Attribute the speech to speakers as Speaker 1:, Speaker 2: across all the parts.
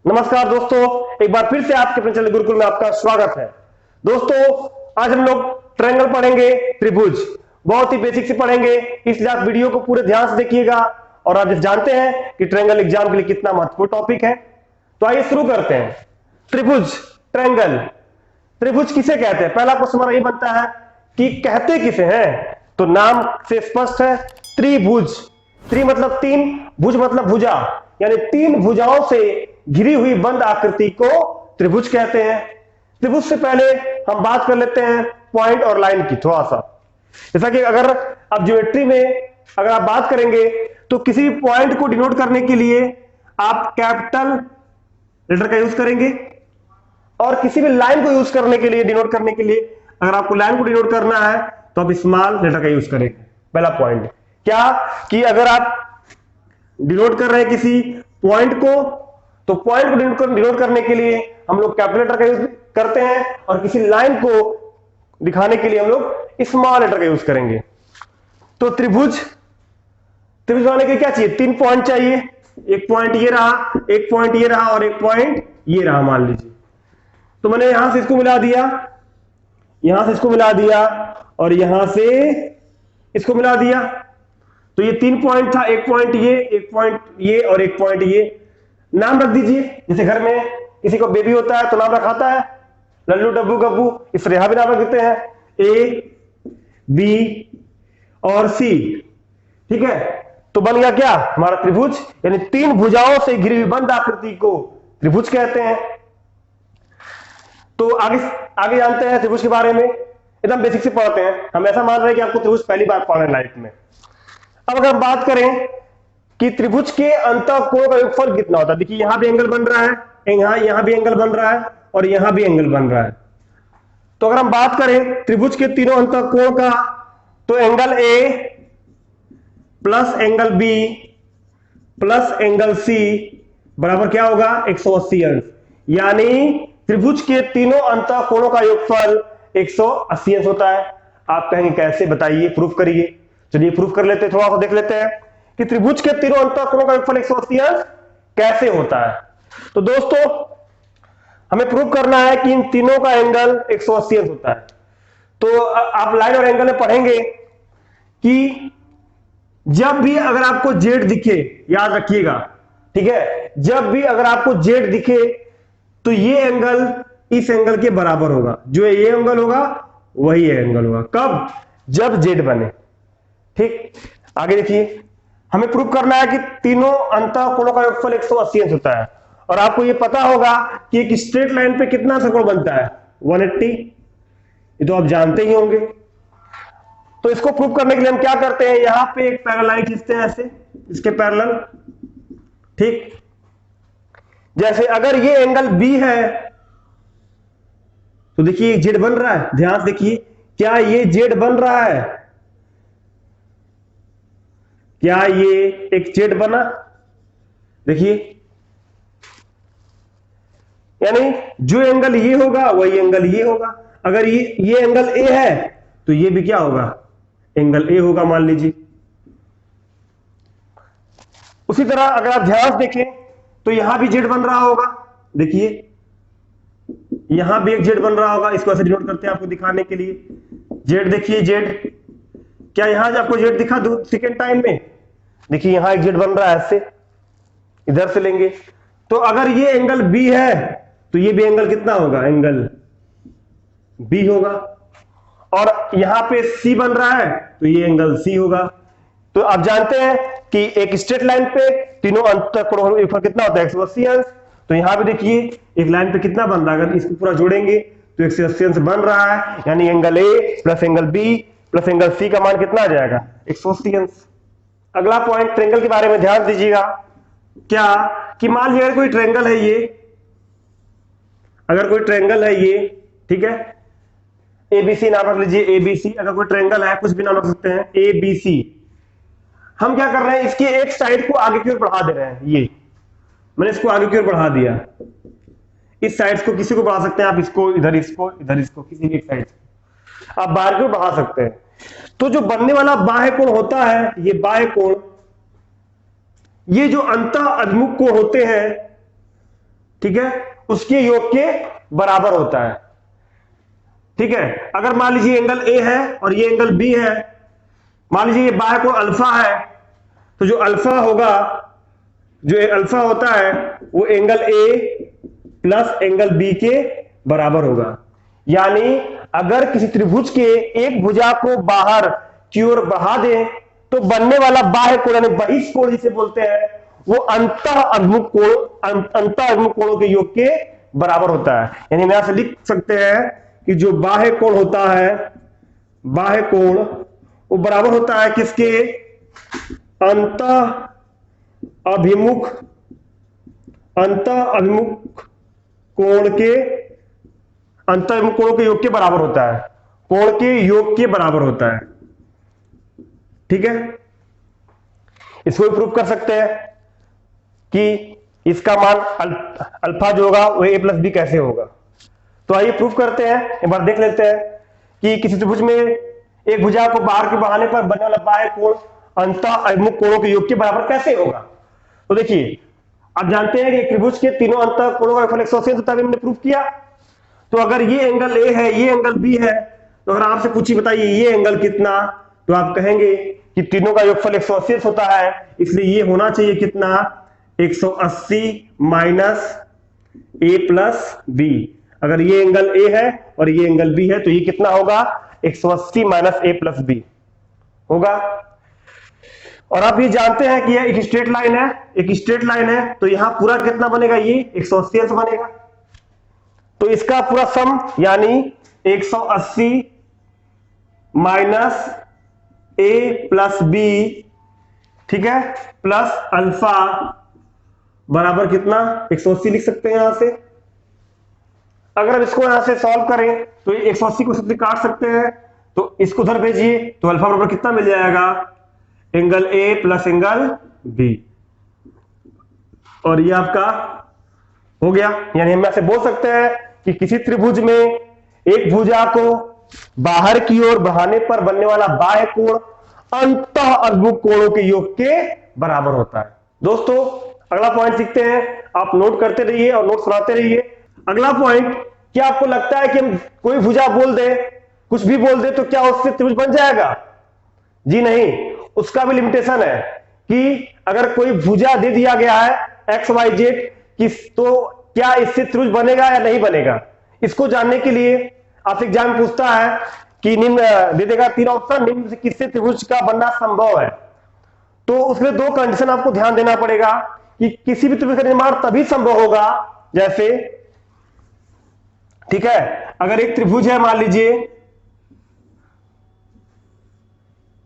Speaker 1: नमस्कार दोस्तों, एक बार फिर से आपके अपने चैनल गुरुकुल में आपका स्वागत है। दोस्तों, आज हम लोग ट्रायंगल पढ़ेंगे, त्रिभुज। बहुत ही बेसिक से पढ़ेंगे, इसलिए आप वीडियो को पूरे ध्यान से देखिएगा। और आप जानते हैं कि ट्रायंगल एग्जाम के लिए कितना महत्वपूर्ण टॉपिक है। तो आइए शुरू करते हैं। त्रिभुज, ट्रायंगल। त्रिभुज किसे कहते हैं? पहला क्वेश्चन हमारा ये बनता है कि कहते किसे हैं। तो नाम से स्पष्ट है, त्रिभुज। त्रि मतलब तीन, भुज मतलब भुजा, यानी तीन भुजाओं से घिरी हुई बंद आकृति को त्रिभुज कहते हैं। त्रिभुज से पहले हम बात कर लेते हैं पॉइंट और लाइन की थोड़ा सा। जैसा कि अगर आप ज्योमेट्री में अगर आप बात करेंगे तो किसी भी पॉइंट को डिनोट करने के लिए आप कैपिटल लेटर का यूज करेंगे, और किसी भी लाइन को यूज करने के लिए, डिनोट करने के लिए, अगर आपको लाइन को डिनोट करना है तो आप स्मॉल लेटर का यूज करेंगे। पहला पॉइंट क्या कि अगर आप डिनोट कर रहे हैं किसी पॉइंट को, तो पॉइंट को डिनोट करने के लिए हम लोग कैपिटल लेटर का यूज करते हैं, और किसी लाइन को दिखाने के लिए हम लोग स्मॉल लेटर का यूज करेंगे। तो त्रिभुज बनाने के क्या चाहिए? तीन पॉइंट चाहिए। एक पॉइंट ये रहा, एक पॉइंट ये रहा, और एक पॉइंट ये रहा मान लीजिए। तो मैंने यहां से इसको मिला दिया, यहां से इसको मिला दिया, और यहां से इसको मिला दिया। तो ये तीन पॉइंट था, एक पॉइंट ये, एक पॉइंट ये, और एक पॉइंट ये। नाम रख दीजिए। जैसे घर में किसी को बेबी होता है तो नाम रखाता है लल्लू, डब्बू, गब्बू। इस तरह भी नाम रख देते हैं, ए, बी और सी। ठीक है, तो बन गया क्या हमारा त्रिभुज, यानी तीन भुजाओं से घिरी हुई बंद आकृति को त्रिभुज कहते हैं। तो आगे आगे जानते हैं त्रिभुज के बारे में। एकदम बेसिक से पढ़ते हैं। हम ऐसा मान रहे हैं कि आपको त्रिभुज पहली बार पढ़ रहे हैं लाइफ में। अब अगर हम बात करें कि त्रिभुज के अंतःकोण का योगफल कितना होता है, देखिए यहां भी एंगल बन रहा है, यहां भी एंगल बन रहा है, और यहां भी एंगल बन रहा है। तो अगर हम बात करें त्रिभुज के तीनों अंतःकोण का, तो angle A plus angle B plus angle C बराबर क्या होगा? 180 अंश। यानी त्रिभुज के तीनों अंतःकोणों का योगफल 180 अंश होता है। आप कहेंगे कैसे, बताइए, प्रूफ करिए। चलिए प्रूफ कर लेते हैं, थोड़ा सा देख लेते हैं कि त्रिभुज के तीनों अंतःकोणों का योगफल 180 अंश कैसे होता है। तो दोस्तों, हमें प्रूफ करना है कि इन तीनों का एंगल 180 अंश होता है। तो आप लाइन और एंगल में पढ़ेंगे कि जब भी अगर आपको जेड दिखे, याद रखिएगा, ठीक है, जब भी अगर आपको जेड दिखे तो ये एंगल इस एंगल के बराबर होगा। जो ये एंगल होगा वही एंगल होगा। कब? जब जेड बने। ठीक, आगे देखिए, हमें प्रूफ करना है कि तीनों अंतःकोणों का योगफल 180 अंश होता है। और आपको यह पता होगा कि एक स्ट्रेट लाइन पे कितना सर्कल बनता है? 180। ये तो आप जानते ही होंगे। तो इसको प्रूफ करने के लिए हम क्या करते हैं, यहां पे एक पैरेलल लाइन खींचते हैं ऐसे, इसके पैरेलल। ठीक, जैसे अगर ये एंगल बी है तो देखिए जेड बन रहा है। ध्यान से देखिए, क्या ये जेड बन रहा है? क्या ये एक जेड बना? देखिए, यानी जो एंगल ये होगा वही एंगल ये होगा। अगर ये एंगल ए है तो ये भी क्या होगा? एंगल ए होगा मान लीजिए। उसी तरह अगर आप ध्यान से देखें तो यहां भी जेड बन रहा होगा। देखिए, यहां भी एक जेड बन रहा होगा। इसको ऐसे डिनोट करते हैं आपको दिखाने के लिए। जेड, देखिए जेड, क्या यहां आपको जेड दिखा दो सेकेंड टाइम में? देखिए यहां एक जेड बन रहा है, ऐसे इधर से लेंगे। तो अगर ये एंगल बी है तो ये भी एंगल कितना होगा? एंगल बी होगा। और यहां पे सी बन रहा है तो ये एंगल सी होगा। तो आप जानते हैं कि एक स्ट्रेट लाइन पे तीनों अंतःकोणों का योगफल कितना होता है? 180 अंश। तो यहां पे देखिए एक लाइन पे कितना बन रहा है, अगर इसको पूरा जोड़ेंगे तो 180 अंश बन रहा है। यानी angle A plus angle B plus angle C का मान कितना आ जाएगा? 180 अंश। अगला पॉइंट ट्रायंगल के बारे में ध्यान दीजिएगा। क्या कि मान लीजिए अगर कोई ट्रायंगल है ये, अगर कोई ट्रायंगल है ये, ठीक है, एबीसी नाम रख लीजिए, एबीसी। अगर कोई ट्रायंगल है, कुछ भी नाम रख सकते हैं, एबीसी। हम क्या कर रहे हैं, इसके एक साइड को आगे की ओर बढ़ा दे रहे हैं। ये मैंने इसको आगे की ओर बढ़ा दिया। इस साइड को किसी को बढ़ा सकते हैं आप, इसको इधर, इसको इधर, इसको किसी भी एक साइड आप बाहर की ओर बढ़ा सकते हैं। तो जो बनने वाला बाह्य कोण होता है, ये बाह्य कोण, ये जो अंतः अभिमुख कोण होते हैं, ठीक है, उसके योग के बराबर होता है। ठीक है, अगर मान लीजिए एंगल ए है और ये एंगल बी है, मान लीजिए ये बाह्य कोण अल्फा है, तो जो अल्फा होगा, जो अल्फा होता है वो angle A plus angle B के बराबर होगा। यानी अगर किसी त्रिभुज के एक भुजा को बाहर की ओर बढ़ा दें तो बनने वाला बाह्य कोण यानी बहिष कोण जिसे बोलते हैं वो अंतः अभिमुख कोणों के योग के बराबर होता है। यानी हम यहां से लिख सकते हैं कि जो बाह्य कोण होता है, बाह्य कोण वो बराबर होता है किसके? अंतः अभिमुख कोण के, अंतः अभिमुख कोणों के योग के बराबर होता है, कोण के योग के बराबर होता है। ठीक है, इसको भी प्रूव कर सकते हैं कि इसका मान अल्फा जो होगा वो ए प्लस बी कैसे होगा। तो आइए प्रूव करते हैं, एक बार देख लेते हैं कि किसी त्रिभुज में एक भुजा को बाहर के बढ़ाने पर बनने वाला बाह्य कोण अंतः अभिमुख कोणों के योग के बराबर कैसे होगा। तो देखिए, आप जानते हैं कि त्रिभुज के तीनों अंतः कोणों का योगफल 180 होता है, हमने प्रूव किया। तो अगर ये एंगल ए है, ये एंगल बी है, तो अगर आपसे पूछी बताइए ये एंगल कितना, तो आप कहेंगे कि तीनों का योगफल 180 होता है, इसलिए ये होना चाहिए कितना? 180 माइनस ए प्लस बी। अगर ये एंगल ए है और ये एंगल बी है तो ये कितना होगा? 180 माइनस ए प्लस बी होगा। और आप ये जानते हैं कि यह एक स्ट्रेट लाइन है, एक स्ट्रेट लाइन है, तो यहां पूरा कितना बनेगा? ये 180 अंश बनेगा। तो इसका पूरा सम यानी 180 माइनस ए प्लस बी, ठीक है, प्लस अल्फा बराबर कितना? 180 लिख सकते हैं यहां से। अगर हम इसको यहां से सॉल्व करें तो 180 को सबसे काट सकते हैं, तो इसको उधर भेजिए तो अल्फा बराबर कितना मिल जाएगा? Angle A plus angle B, और ये आपका हो गया। यानी हम ऐसे बोल सकते हैं कि किसी त्रिभुज में एक भुजा को बाहर की ओर बढ़ाने पर बनने वाला बाह्य कोण अंतः अभिमुख कोणों के योग के बराबर होता है। दोस्तों अगला पॉइंट सीखते हैं, आप नोट करते रहिए और नोट सुनाते रहिए। अगला पॉइंट, क्या आपको लगता है कि हम कोई भुजा बोल दे, कुछ भी बोल दे, तो क्या उससे त्रिभुज बन जाएगा? जी नहीं, उसका भी लिमिटेशन है कि अगर कोई भुजा दे दिया गया है एक्स वाई जेड किस, तो क्या इससे त्रिभुज बनेगा या नहीं बनेगा। इसको जानने के लिए आपसे एग्जाम पूछता है कि निम्न दे देगा 3 ऑप्शन, निम्न से किससे त्रिभुज का बनना संभव है। तो उसमें 2 कंडीशन आपको ध्यान देना पड़ेगा कि किसी भी त्रिभुज का निर्माण तभी संभव होगा, जैसे ठीक है, अगर एक त्रिभुज है, मान लीजिए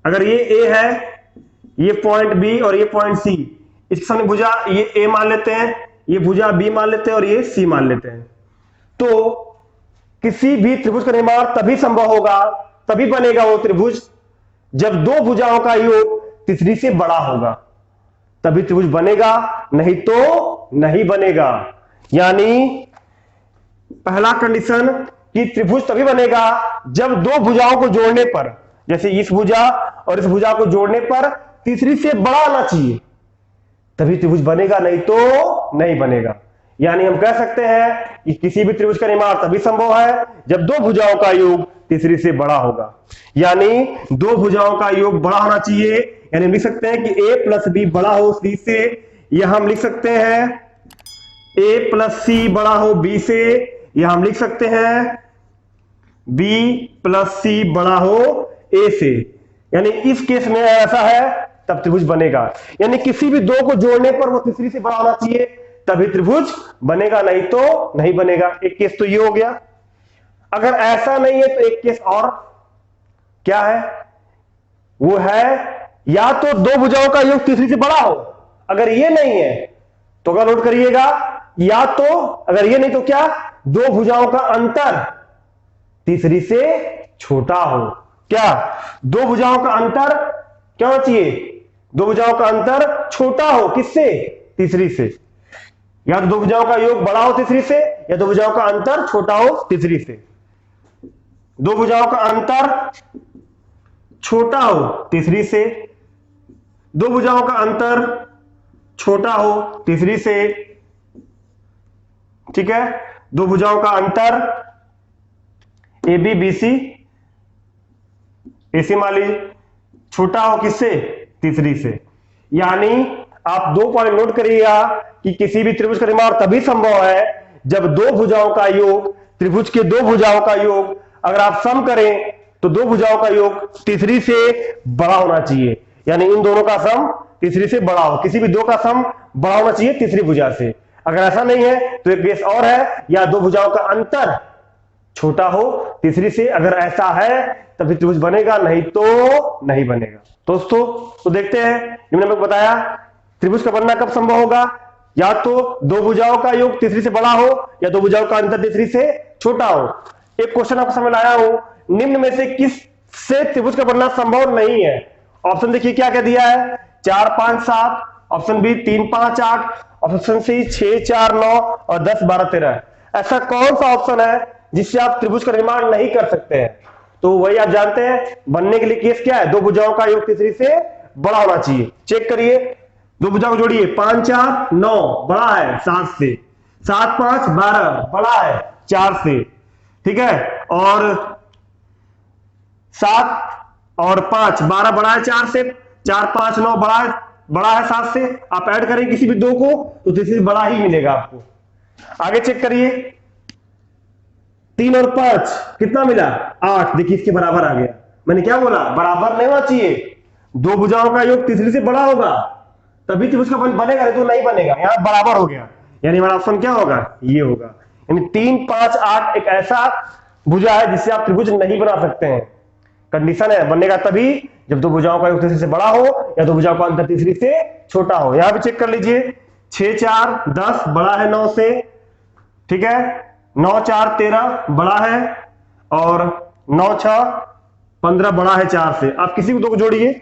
Speaker 1: अगर ये ए है, ये पॉइंट बी और ये पॉइंट सी, इसके सामने भुजा ये ए मान लेते हैं, ये भुजा बी मान लेते हैं और ये सी मान लेते हैं। तो किसी भी त्रिभुज का निर्माण तभी संभव होगा, तभी बनेगा वो त्रिभुज जब 2 भुजाओं का योग तीसरी से बड़ा होगा, तभी त्रिभुज बनेगा, नहीं तो नहीं बनेगा। यानी पहला कंडीशन कि त्रिभुज तभी बनेगा जब 2 भुजाओं को जोड़ने पर, जैसे इस भुजा और इस भुजा को जोड़ने पर तीसरी से बड़ा आना चाहिए, तभी त्रिभुज बनेगा, नहीं तो नहीं बनेगा। यानी हम कह सकते हैं कि किसी भी त्रिभुज का निर्माण तभी संभव है जब 2 भुजाओं का योग तीसरी से बड़ा होगा। यानी 2 भुजाओं का योग बड़ा होना चाहिए, यानी हम लिख सकते हैं कि a प्लस बी बड़ा हो सी से, या हम लिख सकते हैं a प्लस सी बड़ा हो b से, या हम लिख सकते हैं b प्लस सी बड़ा हो a से। यानी इस केस में ऐसा है तब त्रिभुज बनेगा, यानी किसी भी 2 को जोड़ने पर वो तीसरी से बड़ा होना चाहिए, तभी त्रिभुज बनेगा, नहीं तो नहीं बनेगा। एक केस तो ये हो गया। अगर ऐसा नहीं है तो एक केस और क्या है, वो है या तो 2 भुजाओं का योग तीसरी से बड़ा हो, अगर ये नहीं है तो अगर नोट करिएगा, या तो अगर ये नहीं तो क्या, 2 भुजाओं का अंतर तीसरी से छोटा हो। क्या 2 भुजाओं का अंतर क्या होना चाहिए? 2 भुजाओं का अंतर छोटा हो, किससे? तीसरी से। या तो 2 भुजाओं का योग बड़ा हो तीसरी से, या 2 भुजाओं का अंतर छोटा हो तीसरी से। 2 भुजाओं का अंतर छोटा हो तीसरी से, 2 भुजाओं का अंतर छोटा हो तीसरी से, ठीक है, दो भुजाओं का अंतर ए बी बी सी, ऐसे मान लीजिए छोटा हो किससे, तीसरी से। यानी आप दो पॉइंट नोट करिएगा कि किसी भी त्रिभुज का निर्माण तभी संभव है जब दो भुजाओं का योग, त्रिभुज के दो भुजाओं का योग अगर आप सम करें तो दो भुजाओं का योग तीसरी से बड़ा होना चाहिए। यानी इन दोनों का सम तीसरी से बड़ा हो, किसी भी दो का सम बड़ा होना चाहिए तीसरी भुजा से। अगर ऐसा नहीं है तो एक केस और है, या दो भुजाओं का अंतर छोटा हो तीसरी से, अगर ऐसा है तभी त्रिभुज बनेगा, नहीं तो नहीं बनेगा। दोस्तों तो देखते हैं, मैंने बताया त्रिभुज का बनना कब संभव होगा, या तो दो भुजाओं का योग तीसरी से बड़ा हो या दो भुजाओं का अंतर तीसरी से छोटा हो। एक क्वेश्चन आपको समझ लाया हूं, निम्न में से किस से त्रिभुज का बनना संभव नहीं है। ऑप्शन देखिए क्या क्या दिया है, 4 5 7, ऑप्शन बी 3 5 8, ऑप्शन सी 6 4 9 और 10 12 13। ऐसा कौन सा ऑप्शन है जिससे आप त्रिभुज का निर्माण नहीं कर सकते हैं। तो वही आप जानते हैं, बनने के लिए केस क्या है, दो भुजाओं का योग तीसरी से बड़ा होना चाहिए। चेक करिए, दो भुजाओं को जोड़िए, 5 4 9 बड़ा है 7 से, 7 5 12 बड़ा है 4 से, ठीक है, और 7 और 5 12 बड़ा है 4 से, 4 5 9 बड़ा है 7 से। आप ऐड करें किसी भी दो को तो तीसरी बड़ा ही मिलेगा आपको। आगे चेक करिए, 3 और 5 कितना मिला, 8। देखिए इसके बराबर आ गया। मैंने क्या बोला, बराबर नहीं होना चाहिए, दो भुजाओं का योग तीसरी से बड़ा होगा तभी त्रिभुज का बनेगा, नहीं तो नहीं बनेगा। यहां बराबर हो गया, यानी हमारा ऑप्शन क्या होगा, ये होगा। यानी 3 5 8 एक ऐसा भुजा है जिससे आप त्रिभुज नहीं बना सकते हैं। कंडीशन है, बनेगा तभी जब दो भुजाओं का योग तीसरी से बड़ा हो या दो भुजाओं का अंतर तीसरी से छोटा हो। यहां भी चेक कर लीजिए, 6 4 10 बड़ा है 9 से, ठीक है, 9 4 13 बड़ा है, और 9 6 15 बड़ा है 4 से। आप किसी भी दो को जोड़िए,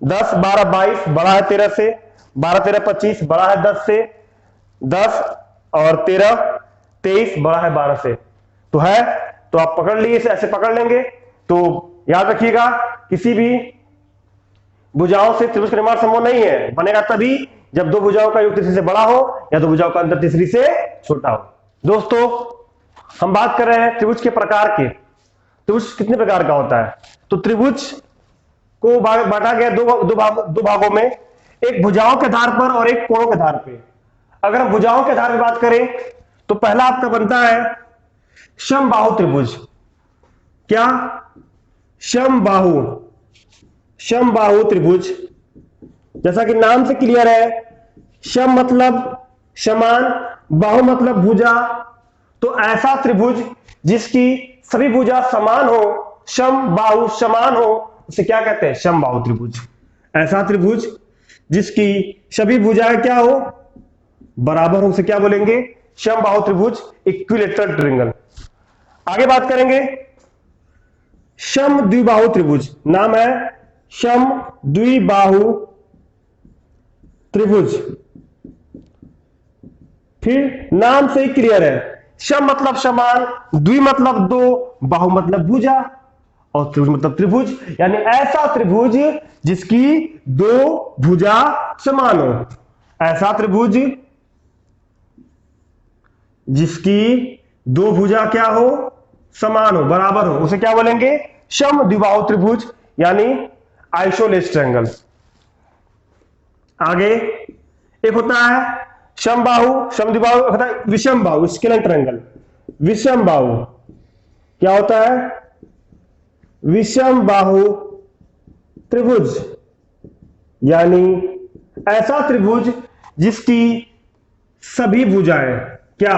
Speaker 1: 10 12 22 बड़ा है 13 से, 12 13 25 बड़ा है 10 से, 10 और 13 23 बड़ा है 12 से। तो है, तो आप पकड़ लिए, इसे ऐसे पकड़ लेंगे। तो याद रखिएगा, किसी भी भुजाओं से त्रिभुज का निर्माण संभव नहीं है, बनेगा तभी जब दो भुजाओं का योग तीसरी से बड़ा हो या दो भुजाओं का अंतर तीसरी से छोटा हो। दोस्तों हम बात कर रहे हैं त्रिभुज के प्रकार के। त्रिभुज कितने प्रकार का होता है, तो त्रिभुज को बांटा गया दो भागों में, एक भुजाओं के आधार पर और एक कोणों के आधार पे। अगर हम भुजाओं के आधार पर बात करें तो पहला आपका बनता है समबाहु त्रिभुज। क्या, समबाहु त्रिभुज। जैसा कि नाम से क्लियर है, सम मतलब समान, बाहु मतलब भुजा। तो ऐसा त्रिभुज जिसकी सभी भुजा समान हो, सम बाहु समान हो, उसे क्या कहते हैं, समबाहु त्रिभुज। ऐसा त्रिभुज जिसकी सभी भुजाएं क्या हो, बराबर हो, उसे क्या बोलेंगे, समबाहु त्रिभुज, इक्विलैटरल ट्रायंगल। आगे बात करेंगे सम द्विबाहु त्रिभुज। नाम है सम द्विबाहु त्रिभुज। फिर नाम से ही क्लियर है, सम मतलब समान, द्वि मतलब दो, बाहु मतलब भुजा, और त्रिभुज मतलब त्रिभुज। यानी ऐसा त्रिभुज जिसकी दो भुजा समान हो। ऐसा त्रिभुज जिसकी दो भुजा क्या हो, समान हो, बराबर हो, उसे क्या बोलेंगे, सम द्विबाहु त्रिभुज, यानी आइसोलेस ट्रायंगल। आगे एक होता है समबाहु, समद्विबाहु होता है विषम बाहु, स्केलर ट्रायंगल। विषम बाहु क्या होता है, विषम बाहु त्रिभुज, यानी ऐसा त्रिभुज जिसकी सभी भुजाएं क्या,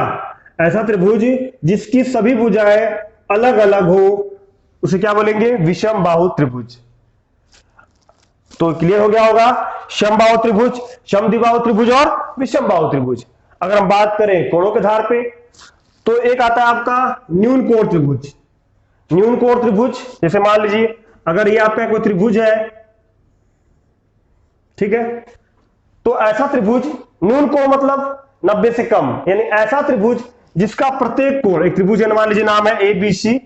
Speaker 1: ऐसा त्रिभुज जिसकी सभी भुजाएं अलग अलग हो, उसे क्या बोलेंगे, विषम बाहु त्रिभुज। तो क्लियर हो गया होगा, समबाहु त्रिभुज, समद्विबाहु त्रिभुज और विषम बाहु त्रिभुज। अगर हम बात करें कोणों के आधार पे, तो एक आता है आपका न्यून कोण त्रिभुज। न्यून कोण त्रिभुज, जैसे मान लीजिए अगर ये आपका कोई त्रिभुज है, ठीक है, तो ऐसा त्रिभुज, न्यून कोण मतलब 90 से कम, यानी ऐसा त्रिभुज जिसका प्रत्येक कोण, एक त्रिभुज मान लीजिए नाम है ABC,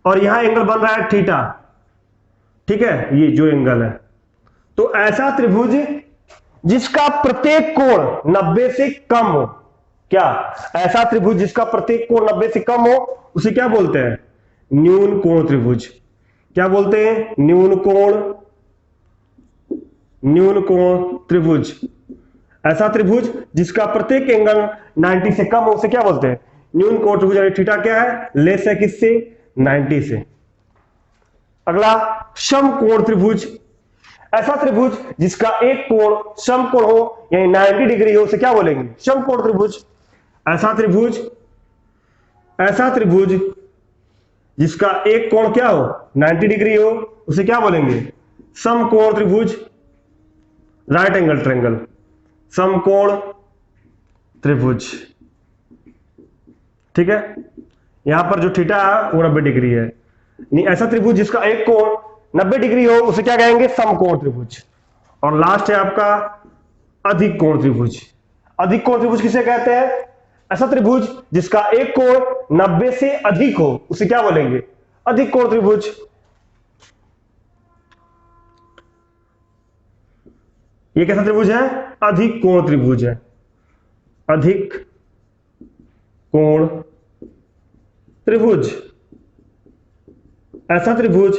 Speaker 1: और यहां एंगल बन रहा है थीटा, ठीक है, ये जो एंगल है, तो ऐसा त्रिभुज जिसका प्रत्येक कोण 90 से कम हो, क्या? ऐसा त्रिभुज जिसका प्रत्येक कोण 90 से कम हो उसे क्या बोलते हैं? न्यून कोण त्रिभुज। क्या बोलते हैं? न्यून कोण त्रिभुज। ऐसा त्रिभुज जिसका प्रत्येक एंगल 90 से कम हो उसे क्या बोलते हैं? न्यून कोण त्रिभुज। थीटा क्या है? लेस है किससे? 90 से। अगला समकोण त्रिभुज। ऐसा त्रिभुज जिसका एक कोण समकोण हो यानी 90 डिग्री हो उसे क्या बोलेंगे? समकोण त्रिभुज। ऐसा त्रिभुज जिसका एक कोण क्या हो? 90 डिग्री हो उसे क्या बोलेंगे? समकोण त्रिभुज, राइट एंगल ट्रायंगल, समकोण त्रिभुज। ठीक है, यहां पर जो थीटा है वो 90 डिग्री है। नहीं, ऐसा त्रिभुज जिसका एक कोण 90 डिग्री हो उसे क्या कहेंगे? समकोण त्रिभुज। और लास्ट है आपका अधिक कोण त्रिभुज। अधिक कोण त्रिभुज किसे कहते हैं? ऐसा त्रिभुज जिसका एक कोण 90 से अधिक हो उसे क्या बोलेंगे? अधिक कोण त्रिभुज। ये कैसा त्रिभुज है? अधिक कोण त्रिभुज है। अधिक कोण त्रिभुज। ऐसा त्रिभुज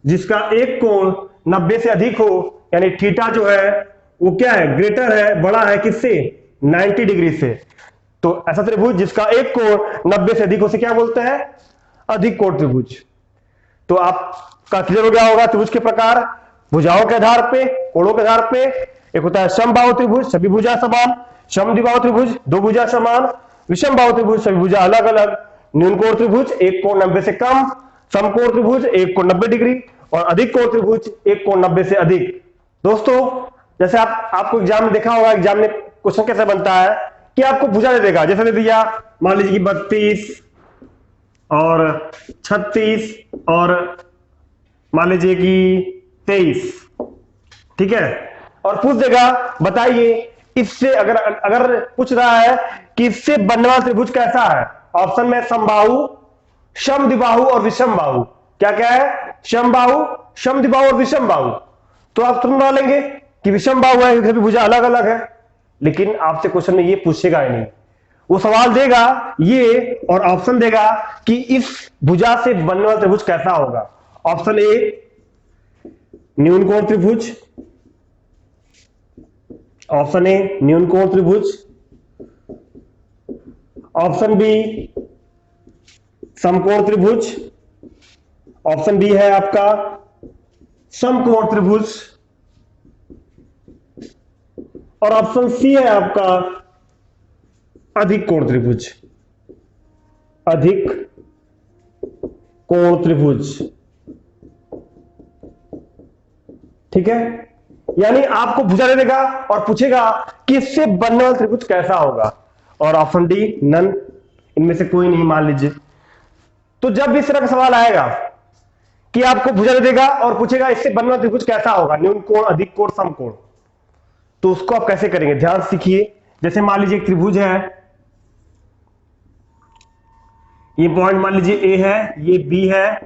Speaker 1: जिसका एक कोण 90 से अधिक हो यानी थीटा जो है वो क्या है? ग्रेटर है, बड़ा है किससे? 90 डिग्री से। तो ऐसा त्रिभुज जिसका एक कोण 90 से अधिक हो उसे क्या बोलते हैं? अधिक कोण त्रिभुज। तो आपका क्लियर हो गया होगा त्रिभुज के प्रकार, भुजाओं के आधार पे, कोणों के आधार पे। एक होता है समबाहु त्रिभुज, सभी भुजा समान। समद्विबाहु त्रिभुज, दो भुजा समान। विषमबाहु त्रिभुज, सभी भुजा अलग अलग। न्यून कोण त्रिभुज, एक कोण 90 से कम। समकोण त्रिभुज, एक कोण 90 डिग्री। और अधिक कोण त्रिभुज, एक कोण 90 से अधिक। दोस्तों जैसे आपको एग्जाम में देखा होगा, एग्जाम में क्वेश्चन कैसे बनता है कि आपको भुजा दे देगा, जैसे दे दिया मान लीजिए कि 32 और 36 और मान लीजिए कि 23। ठीक है, और पूछ देगा बताइए इससे अगर पूछ रहा है कि इससे बनने वाला त्रिभुज कैसा है, ऑप्शन में समबाहु, समद्विबाहु और विषमबाहु। क्या क्या है? समबाहु, समद्विबाहु और विषमबाहु। तो आप तुरंत डालेंगे कि विषमबाहु है क्योंकि भुजा अलग अलग है। लेकिन आपसे क्वेश्चन में ये पूछेगा ही नहीं, वो सवाल देगा ये और ऑप्शन देगा कि इस भुजा से बनने वाला त्रिभुज कैसा होगा। ऑप्शन ए न्यून कोण त्रिभुज, ऑप्शन ए न्यून कोण त्रिभुज, ऑप्शन बी समकोण त्रिभुज, ऑप्शन बी है आपका समकोण त्रिभुज, और ऑप्शन सी है आपका अधिक कोण त्रिभुज। अधिक कोण त्रिभुज। ठीक है, यानी आपको भुजा दे देगा और पूछेगा कि इससे बनने वाला त्रिभुज कैसा होगा, और ऑप्शन डी नन, इनमें से कोई नहीं मान लीजिए। तो जब भी इस तरह का सवाल आएगा कि आपको भुजा दे देगा और पूछेगा इससे बनने वाला त्रिभुज कैसा होगा, न्यून कोण, अधिक कोण, समकोण, तो उसको आप कैसे करेंगे ध्यान सीखिए। जैसे मान लीजिए एक त्रिभुज है, ये पॉइंट मान लीजिए ए है, ये बी है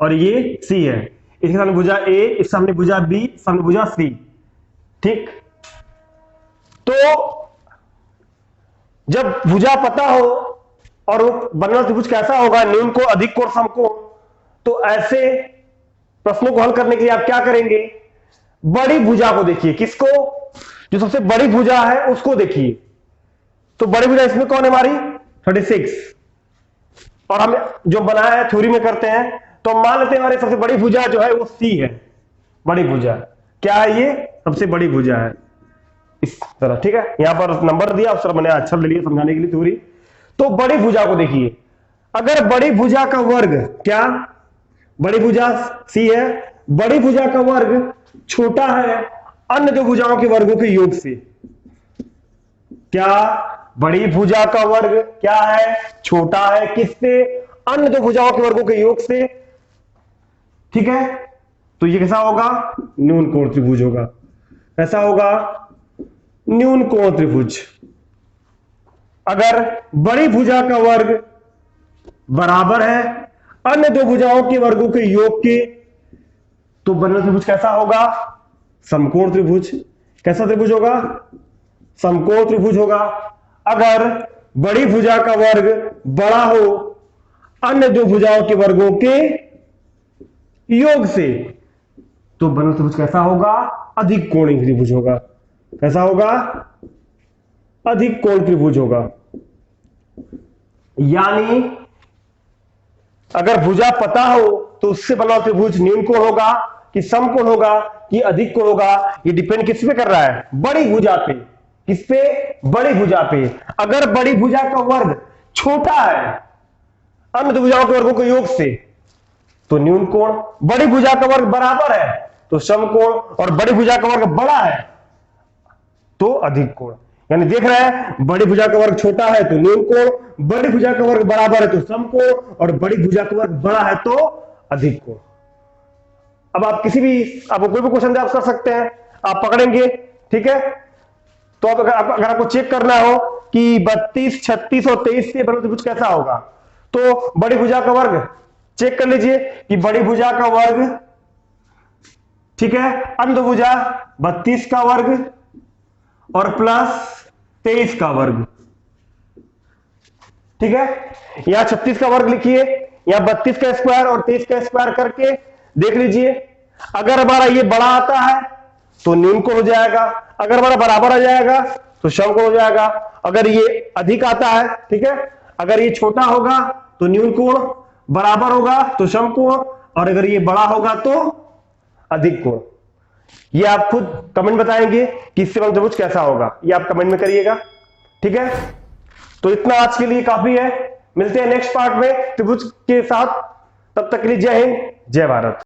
Speaker 1: और ये सी है। इसके सामने भुजा ए, इस सामने भुजा बी, सामने भुजा सी। ठीक, तो जब भुजा पता हो और वो बनने वाला त्रिभुज कैसा होगा, न्यून कोण, अधिक कोण, समकोण, तो ऐसे प्रश्नों को हल करने के लिए आप क्या करेंगे? बड़ी भुजा को देखिए। किसको? जो सबसे बड़ी भुजा है उसको देखिए। तो बड़ी भुजा इसमें कौन है हमारी? 36। और हम जो बनाया है थ्योरी में करते हैं तो मान लेते हैं हमारी सबसे बड़ी भुजा जो है वो सी है। बड़ी भुजा क्या है? ये सबसे बड़ी भुजा है इस तरह। ठीक है, यहां पर नंबर दिया, उस तरह मैंने अक्षर ले लिया समझाने के लिए थ्योरी। तो बड़ी भुजा को देखिए, अगर बड़ी भुजा का वर्ग, क्या बड़ी भुजा सी है, बड़ी भुजा का वर्ग छोटा है अन्य दो भुजाओं के वर्गों के योग से। क्या बड़ी भुजा का वर्ग क्या है? छोटा है किससे? अन्य दो भुजाओं के वर्गों के योग से। ठीक है, तो ये कैसा होगा? न्यून कोण त्रिभुज होगा। कैसा होगा? न्यून कोण त्रिभुज। अगर बड़ी भुजा का वर्ग बराबर है अन्य दो भुजाओं के वर्गों के योग के, तो बनने त्रिभुज कैसा होगा? समकोण त्रिभुज। कैसा त्रिभुज होगा? समकोण त्रिभुज होगा। अगर बड़ी भुजा का वर्ग बड़ा हो अन्य दो भुजाओं के वर्गों के योग से, तो बनल त्रिभुज कैसा होगा? अधिक कोणीय त्रिभुज होगा। कैसा होगा? अधिक कोण त्रिभुज होगा। यानी अगर भुजा पता हो तो उससे बना त्रिभुज न्यून कोण होगा कि समकोण होगा कि अधिक कोण होगा, ये डिपेंड किस पे कर रहा है? बड़ी भुजा पे। किस पे? बड़ी भुजा पे। अगर बड़ी भुजा का वर्ग छोटा है अन्य दो भुजाओं के वर्गों के योग से, तो न्यून कोण। बड़ी भुजा का वर्ग बराबर है तो समकोण, और बड़ी भुजा का वर्ग बड़ा है तो अधिक कोण। यानी देख रहे हैं, बड़ी भुजा का वर्ग छोटा है तो न्यून कोण, बड़ी भुजा का वर्ग बराबर है तो समकोण, और बड़ी भुजा का वर्ग बड़ा है तो अधिक कोण। अब आप किसी भी, आपको कोई भी क्वेश्चन आप कर सकते हैं, आप पकड़ेंगे, ठीक है। तो अगर आपको चेक करना हो कि 32, 36 और 23 से बना त्रिभुज कैसा होगा, तो बड़ी भुजा का वर्ग चेक कर लीजिए कि बड़ी भुजा का वर्ग, ठीक है, अन्य भुजा 32 का वर्ग और प्लस 23 का वर्ग, ठीक है। यहां 36 का वर्ग लिखिए, यहां 32 का स्क्वायर और 23 का स्क्वायर करके देख लीजिए। अगर हमारा ये बड़ा आता है तो न्यून कोण हो जाएगा, अगर हमारा बराबर आ जाएगा तो समकोण हो जाएगा। अगर ये अधिक आता है, ठीक है, अगर ये छोटा होगा तो न्यून कोण, बराबर होगा तो समकोण, और अगर ये बड़ा होगा तो अधिक कोण। ये आप खुद कमेंट बताएंगे कि इससे बना त्रिभुज कैसा होगा, ये आप कमेंट में करिएगा, ठीक है। तो इतना आज के लिए काफी है, मिलते हैं नेक्स्ट पार्ट में त्रिभुज के साथ। तब तक के लिए जय हिंद, जय भारत।